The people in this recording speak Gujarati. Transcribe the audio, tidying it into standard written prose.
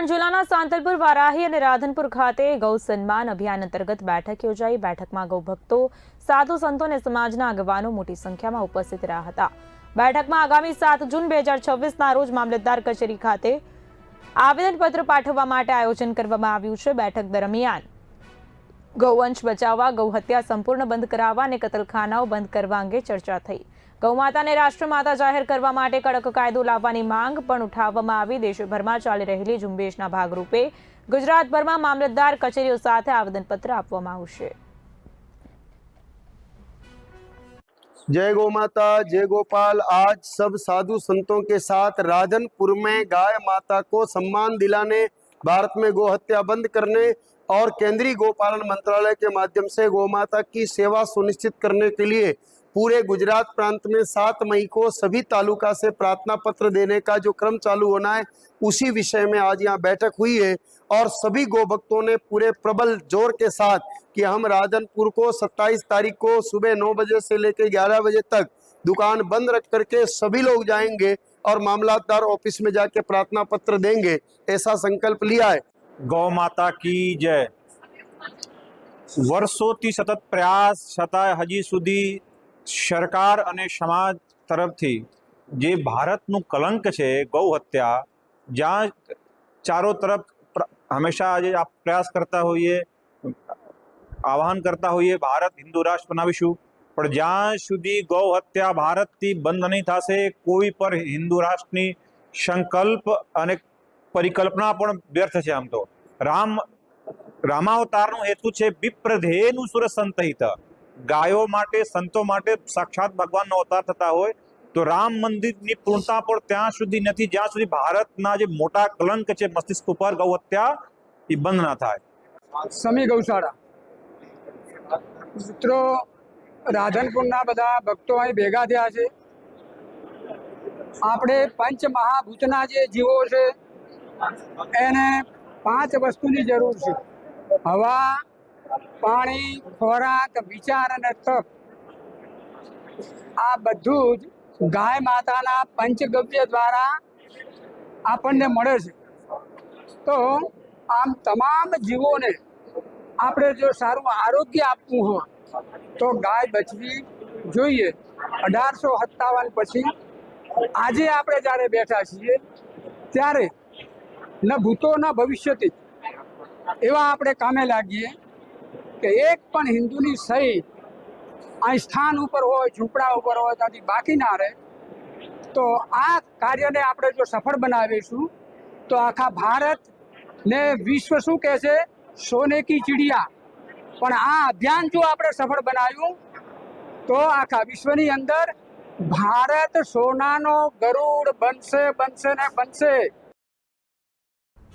પાટણ જિલ્લાના સાંતલપુર, વારાહી અને રાધનપુર ખાતે ગૌ સન્માન અભિયાન અંતર્ગત બેઠક યોજાઈ। બેઠકમાં ગૌ ભક્તો, સાધુ સંતો અને સમાજના આગેવાનો મોટી સંખ્યામાં ઉપસ્થિત રહ્યા હતા। બેઠકમાં આગામી 7 જૂન 2026ના રોજ મામલતદાર કચેરી ખાતે આવેદનપત્ર પાઠવવા માટે આયોજન કરવામાં આવ્યું છે। બેઠક દરમિયાન ગૌવંશ બચાવવા, ગૌ હત્યા સંપૂર્ણ બંધ કરાવવા અને કતલખાનાઓ બંધ કરવા અંગે ચર્ચા થઈ। ગૌમાતાને રાષ્ટ્રમાતા જાહેર કરવા માટે કડક કાયદો લાવવાની માંગ પણ ઉઠાવવામાં આવી। દેશભરમાં ચાલી રહેલી ઝુંબેશના ભાગરૂપે ગુજરાતભરમાં મામલતદાર કચેરીઓ સાથે આવેદનપત્ર આપવામાં આવશે। जय गौ माता, जय गोपाल। आज सब साधु संतों के साथ राधनपुर में गाय माता को सम्मान दिलाने, भारत में गौ हत्या बंद करने और केंद्रीय गौपालन मंत्रालय के माध्यम से गौ माता की सेवा सुनिश्चित करने के लिए पूरे गुजरात प्रांत में 7 मई को सभी तालुका से प्रार्थना पत्र देने का जो क्रम चालू होना है, उसी विषय में आज यहाँ बैठक हुई है। और सभी गौ भक्तों ने पूरे प्रबल जोर के साथ कि हम राधनपुर को 27 तारीख को सुबह 9 बजे से लेकर 11 बजे तक दुकान बंद रख करके सभी लोग जाएंगे और मामलतदार ऑफिस में जाके प्रार्थना पत्र देंगे, ऐसा संकल्प लिया है। गौ माता की जय। વર્ષોથી સતત પ્રયાસ છતાં હજી સુધી સરકાર અને સમાજ તરફથી જે ભારતનું કલંક છે ગૌ હત્યા, જ્યાં ચારો તરફ હંમેશા આજે આ પ્રયાસ કરતા હોઈએ, આહ્વાન કરતા હોઈએ ભારત હિન્દુ રાષ્ટ્ર બનાવીશું, પણ જ્યાં સુધી ગૌ હત્યા ભારતથી બંધ નહીં થશે, કોઈ પર હિન્દુ રાષ્ટ્રની સંકલ્પ અને પરિકલ્પના પણ વ્યર્થ છે। આમ તો રામાવતારનો હેતુ છે વિપ્રધેયનું સુર સંતહિત। ગાયો માટે, સંતો માટે સાક્ષાત ભગવાનનો અવતાર થતા હોય તો રામ મંદિરની પૂર્ણતા પણ ત્યાં સુધી નથી જ્યાં સુધી ભારતના જે મોટા કલંક છે મસ્તિષ્ક ઉપર ગૌ હત્યા એ બંધ ના થાય। સમી ગૌશાળા મિત્રો, રાધનપુરના બધા ભક્તો અહીં ભેગા થયા છે। આપણે પંચમહાભૂતના જે જીવો છે એને 5 વસ્તુની જરૂર છે: હવા, પાણી, ખોરાક, વિચાર અને તપ। આ બધું જ ગાય માતાના પંચગવ્ય દ્વારા આપણને મળે છે। તો આમ તમામ જીવોને આપણે જો સારું આરોગ્ય આપવું હોય તો ગાય બચવી જોઈએ। 1857 પછી આજે આપણે જ્યારે બેઠા છીએ ત્યારે ન ભૂતો ન ભવિષ્યથી એવા આપણે કામે લાગીએ કે એક પણ હિન્દુની સહી અહીં સ્થાન ઉપર હોય, ઝૂંપડા ઉપર હોય, ત્યાંથી બાકી ના રહે। તો આ કાર્યને આપણે જો સફળ બનાવીશું તો આખા ભારતને વિશ્વ શું કહે છે? સોને કી ચિડિયા। પણ આ અભિયાન જો આપણે સફળ બનાવ્યું તો આખા વિશ્વની અંદર ભારત સોનાનો ગરુડ બનશે, બનશે ને બનશે।